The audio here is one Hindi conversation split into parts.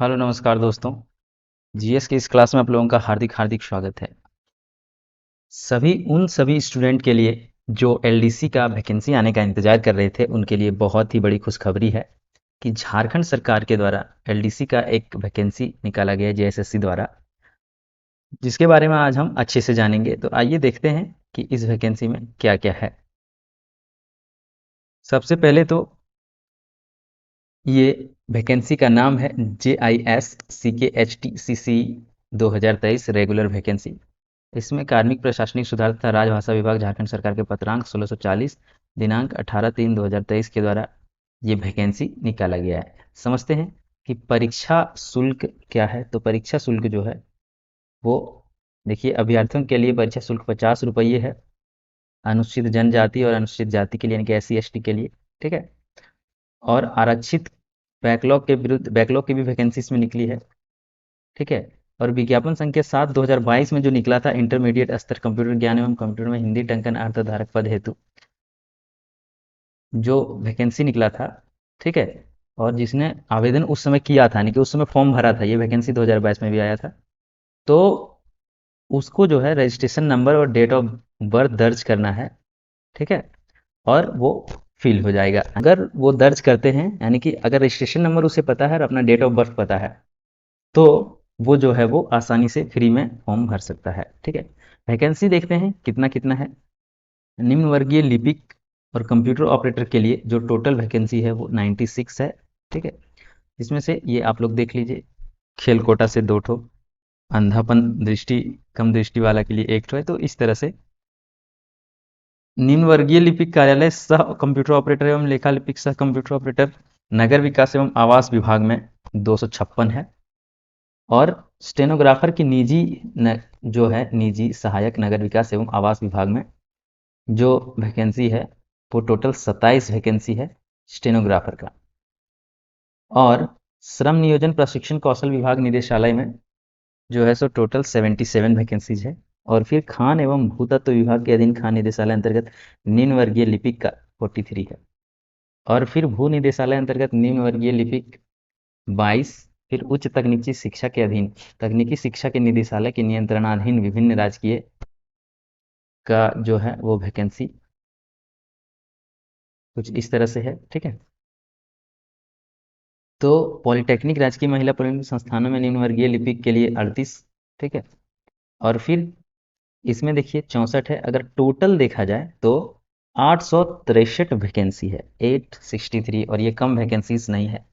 हेलो नमस्कार दोस्तों। जीएस की इस क्लास में आप लोगों का हार्दिक हार्दिक स्वागत है। सभी स्टूडेंट के लिए जो एलडीसी का वैकेंसी आने का इंतजार कर रहे थे उनके लिए बहुत ही बड़ी खुशखबरी है कि झारखंड सरकार के द्वारा एलडीसी का एक वैकेंसी निकाला गया है जेएसएससी द्वारा, जिसके बारे में आज हम अच्छे से जानेंगे। तो आइए देखते हैं कि इस वैकेंसी में क्या क्या है। सबसे पहले तो ये वैकेंसी का नाम है JIS CKHT CC 2023 regular vacancy. इसमें कार्मिक प्रशासनिक सुधार तथा राजभाषा विभाग झारखंड सरकार के पत्रांक 1640 दिनांक 18/3/2023 के द्वारा ये वैकेंसी निकाला गया है। समझते हैं कि परीक्षा शुल्क क्या है। तो परीक्षा शुल्क जो है वो, देखिए, अभ्यर्थियों के लिए परीक्षा शुल्क 50 रुपये है, अनुसूचित जनजाति और अनुसूचित जाति के लिए यानी कि SC ST के लिए, ठीक है। और आरक्षित बैकलॉग की भी वैकेंसी इसमें निकली है, ठीक है। और विज्ञापन संख्या 7/2022 में जो निकला था इंटरमीडिएट स्तर कंप्यूटर ज्ञान एवं कंप्यूटर में हिंदी टंकन अर्धधारक पद हेतु जो वैकेंसी निकला था, ठीक है। और जिसने आवेदन उस समय किया था, यानी कि उस समय फॉर्म भरा था, ये वैकेंसी 2022 में भी आया था, तो उसको जो है रजिस्ट्रेशन नंबर और डेट ऑफ बर्थ दर्ज करना है, ठीक है। और वो फिल हो जाएगा अगर वो दर्ज करते हैं, यानी कि अगर रजिस्ट्रेशन नंबर उसे पता है और अपना डेट ऑफ बर्थ पता है तो वो जो है वो आसानी से फ्री में फॉर्म भर सकता है, ठीक है। वैकेंसी देखते हैं कितना कितना है। निम्न वर्गीय लिपिक और कंप्यूटर ऑपरेटर के लिए जो टोटल वैकेंसी है वो 96 है, ठीक है। इसमें से ये आप लोग देख लीजिए, खेल कोटा से 2 ठो, अंधापन दृष्टि कम दृष्टि वाला के लिए 1 ठो है। तो इस तरह से निम्न वर्गीय लिपिक कार्यालय सह कंप्यूटर ऑपरेटर एवं लेखा लिपिक सह कंप्यूटर ऑपरेटर नगर विकास एवं आवास विभाग में 256 है। और स्टेनोग्राफर की जो है निजी सहायक नगर विकास एवं आवास विभाग में जो वैकेंसी है वो टोटल 27 वैकेंसी है स्टेनोग्राफर का। और श्रम नियोजन प्रशिक्षण कौशल विभाग निदेशालय में जो है सो टोटल 77 वैकेंसीज है। और फिर खान एवं भूतत्व विभाग के अधीन खान निदेशालय अंतर्गत निम्न वर्गीय लिपिक का 43 है। और फिर भू निदेशालय अंतर्गत निम्न वर्गीय लिपिक 22। फिर उच्च तकनीकी शिक्षा के अधीन तकनीकी शिक्षा के निदेशालय के नियंत्रणाधीन विभिन्न राजकीय का जो है वो वैकेंसी कुछ इस तरह से है, ठीक है। तो पॉलिटेक्निक राजकीय महिला पॉलिटेक्निक संस्थानों में निम्न वर्गीय लिपिक के लिए 38, ठीक है। और फिर इसमें देखिए 64 है। अगर टोटल देखा जाए तो 863 वैकेंसी है, 863। और ये कम वैकेंसीज नहीं है,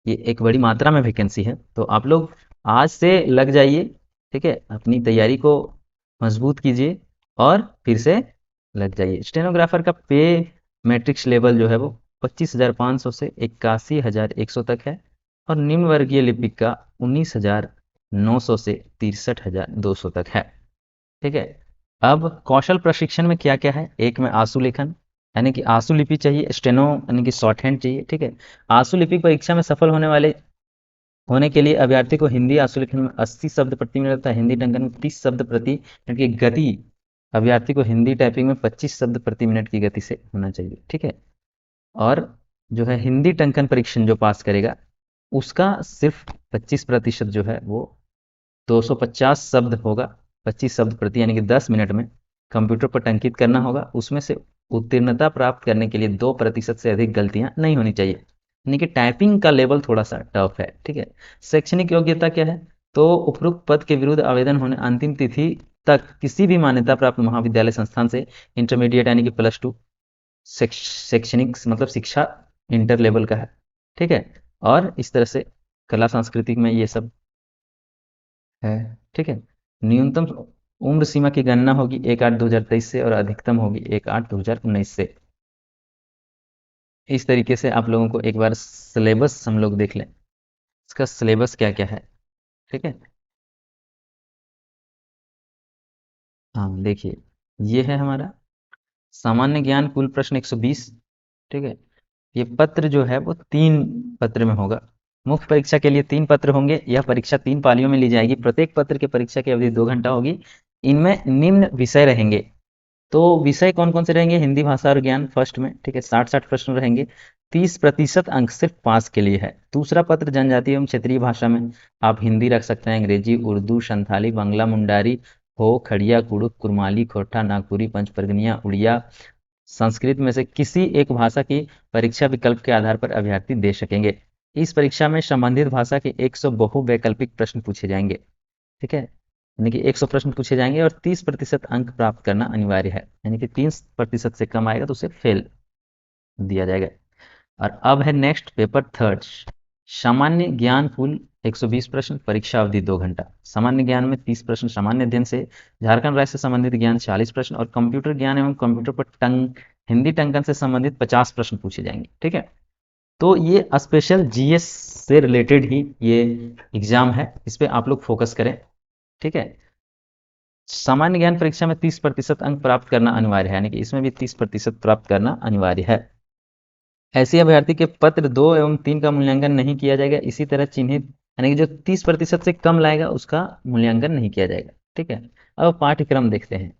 ये एक बड़ी मात्रा में वैकेंसी है। तो आप लोग आज से लग जाइए, ठीक है, अपनी तैयारी को मजबूत कीजिए और फिर से लग जाइए। स्टेनोग्राफर का पे मैट्रिक्स लेवल जो है वो 25,500 से 81,100 तक है। और निम्न वर्गीय लिपिक का 19,900 से 63,200 तक है, ठीक है। अब कौशल प्रशिक्षण में क्या क्या है। एक में आंसू लेखन, यानी कि आंसू लिपि चाहिए, स्टेनो यानी कि शॉर्ट हैंड चाहिए, ठीक है। आंसू लिपि परीक्षा में सफल होने के लिए अभ्यर्थी को हिंदी आंसू लिखने में 80 शब्द प्रति मिनट तथा हिंदी टंकन में 30 शब्द प्रति मिनट की गति, अभ्यर्थी को हिंदी टाइपिंग में 25 शब्द प्रति मिनट की गति से होना चाहिए, ठीक है। और जो है हिंदी टंकन परीक्षण जो पास करेगा उसका सिर्फ 25% जो है वो 250 शब्द होगा, 25 शब्द प्रति, यानी कि 10 मिनट में कंप्यूटर पर टंकित करना होगा। उसमें से उत्तीर्णता प्राप्त करने के लिए 2% से अधिक गलतियां नहीं होनी चाहिए, यानी कि टाइपिंग का लेवल थोड़ा सा टफ है, ठीक है। शैक्षणिक योग्यता क्या है। तो उपरोक्त पद के विरुद्ध आवेदन होने अंतिम तिथि तक किसी भी मान्यता प्राप्त महाविद्यालय संस्थान से इंटरमीडिएट यानी कि +2 शैक्षणिक मतलब शिक्षा इंटर लेवल का है, ठीक है। और इस तरह से कला सांस्कृतिक में ये सब है, ठीक है। न्यूनतम उम्र सीमा की गणना होगी 1/8/2023 से और अधिकतम होगी 1/8/2019 से। इस तरीके से आप लोगों को एक बार सिलेबस हम लोग देख लें, इसका सिलेबस क्या क्या है, ठीक है। हाँ देखिए, ये है हमारा सामान्य ज्ञान कुल प्रश्न 120, ठीक है। ये पत्र जो है वो 3 पत्र में होगा। मुख्य परीक्षा के लिए 3 पत्र होंगे। यह परीक्षा 3 पालियों में ली जाएगी। प्रत्येक पत्र की परीक्षा की अवधि 2 घंटा होगी। इनमें निम्न विषय रहेंगे। तो विषय कौन कौन से रहेंगे। हिंदी भाषा और ज्ञान फर्स्ट में, ठीक है, 60-60 प्रश्न रहेंगे। 30% अंक सिर्फ पास के लिए है। दूसरा पत्र जनजातीय एवं क्षेत्रीय भाषा में आप हिंदी रख सकते हैं, अंग्रेजी, उर्दू, संथाली, बांग्ला, मुंडारी, हो, खड़िया, कुड़ुक, कुरमाली, खोरठा, नागपुरी, पंचपरगनिया, उड़िया, संस्कृत में से किसी एक भाषा की परीक्षा विकल्प के आधार पर अभ्यर्थी दे सकेंगे। इस परीक्षा में संबंधित भाषा के 100 बहुवैकल्पिक प्रश्न पूछे जाएंगे। ठीक है, यानी कि 100 प्रश्न पूछे जाएंगे और 30% अंक प्राप्त करना अनिवार्य है, यानी कि 30% से कम आएगा तो उसे फेल दिया जाएगा। और अब है नेक्स्ट पेपर थर्ड, सामान्य ज्ञान कुल 120 प्रश्न, परीक्षा अवधि 2 घंटा। सामान्य ज्ञान में 30 प्रश्न, सामान्य अध्ययन से झारखंड राज्य से संबंधित ज्ञान 40 प्रश्न और कंप्यूटर ज्ञान एवं कंप्यूटर पर हिंदी टंकन से संबंधित 50 प्रश्न पूछे जाएंगे। ठीक है, तो ये स्पेशल जीएस से रिलेटेड ही ये एग्जाम है, इस पे आप लोग फोकस करें। ठीक है, सामान्य ज्ञान परीक्षा में 30% अंक प्राप्त करना अनिवार्य है, यानी कि इसमें भी 30% प्राप्त करना अनिवार्य है। ऐसे अभ्यर्थी के पत्र 2 एवं 3 का मूल्यांकन नहीं किया जाएगा। इसी तरह चिन्हित, यानी कि जो 30% से कम लाएगा उसका मूल्यांकन नहीं किया जाएगा। ठीक है, अब पाठ्यक्रम देखते हैं।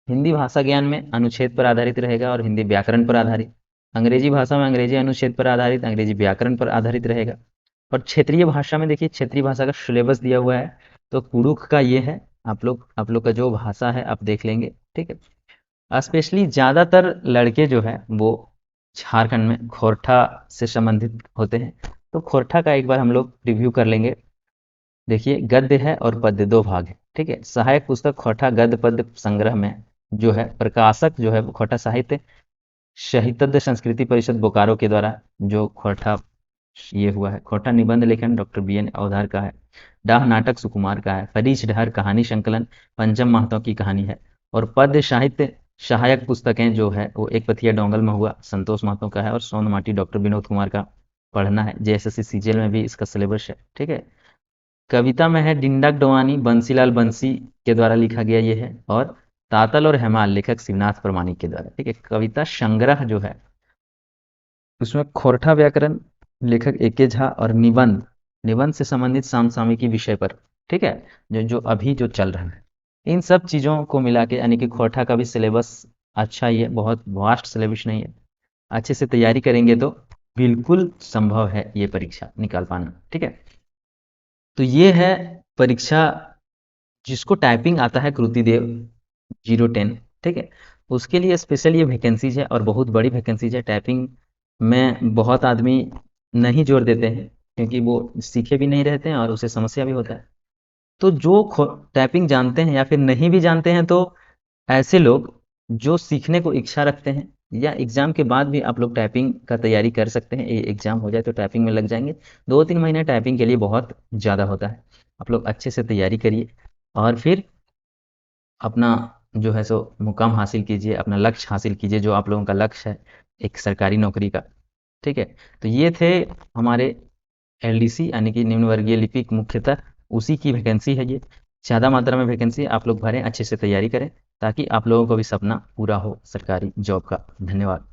हिंदी भाषा ज्ञान में अनुच्छेद पर आधारित रहेगा और हिंदी व्याकरण पर आधारित। अंग्रेजी भाषा में अंग्रेजी अनुच्छेद पर आधारित, अंग्रेजी व्याकरण पर आधारित रहेगा। और क्षेत्रीय भाषा में देखिए, क्षेत्रीय भाषा का सिलेबस दिया हुआ है, तो कुड़ुख का ये है। आप लोग का जो भाषा है आप देख लेंगे। ठीक है, स्पेशली ज़्यादातर लड़के जो है वो झारखंड में खोरठा से संबंधित होते हैं, तो खोरठा का एक बार हम लोग रिव्यू कर लेंगे। देखिए, गद्य है और पद्य, 2 भाग है। ठीक है, सहायक पुस्तक खोरठा गद्य पद्य संग्रह में जो है, प्रकाशक जो है वो खोरठा साहित्य शहीतद्य संस्कृति परिषद बोकारो के द्वारा जो खोरठा ये हुआ है। खोरठा निबंध लेखन डॉक्टर BN अवधार का है। डाह नाटक सुकुमार का है। फरीच डहर कहानी संकलन पंचम महतो की कहानी है। और पद्य साहित्य सहायक पुस्तकें जो है वो एक पथिया डोंगल में हुआ संतोष महतो का है, और सोन माटी डॉक्टर विनोद कुमार का पढ़ना है। JSSC सीजीएल में भी इसका सिलेबस है। ठीक है, कविता में है डिंडक डोवानी बंसीलाल बंसी के द्वारा लिखा गया ये है, और तातल और हेमाल लेखक शिवनाथ प्रमाणिक के द्वारा। ठीक है, कविता संग्रह जो है उसमें खोरठा व्याकरण लेखक AK झा, और निबंध, निबंध से संबंधित समसामयिकी विषय पर। ठीक है, जो जो अभी जो चल रहा है, इन सब चीज़ों को मिला के, यानी कि खोरठा का भी सिलेबस अच्छा ही है, बहुत वास्ट सिलेबस नहीं है। अच्छे से तैयारी करेंगे तो बिल्कुल संभव है ये परीक्षा निकाल पाना। ठीक है, तो ये है परीक्षा जिसको टाइपिंग आता है कृतिदेव 010। ठीक है, उसके लिए स्पेशल ये वैकेंसीज है और बहुत बड़ी वैकेंसीज है। टाइपिंग में बहुत आदमी नहीं जोर देते हैं क्योंकि वो सीखे भी नहीं रहते हैं और उसे समस्या भी होता है। तो जो टाइपिंग जानते हैं या फिर नहीं भी जानते हैं, तो ऐसे लोग जो सीखने को इच्छा रखते हैं, या एग्ज़ाम के बाद भी आप लोग टाइपिंग का तैयारी कर सकते हैं। ये एग्ज़ाम हो जाए तो टाइपिंग में लग जाएंगे। 2-3 महीने टाइपिंग के लिए बहुत ज़्यादा होता है। आप लोग अच्छे से तैयारी करिए और फिर अपना जो है सो मुकाम हासिल कीजिए, अपना लक्ष्य हासिल कीजिए, जो आप लोगों का लक्ष्य है एक सरकारी नौकरी का। ठीक है, तो ये थे हमारे LDC यानी कि निम्न वर्गीय लिपिक, मुख्यतः उसी की वैकेंसी है ये। ज़्यादा मात्रा में वैकेंसी, आप लोग भरें, अच्छे से तैयारी करें ताकि आप लोगों को भी सपना पूरा हो सरकारी जॉब का। धन्यवाद।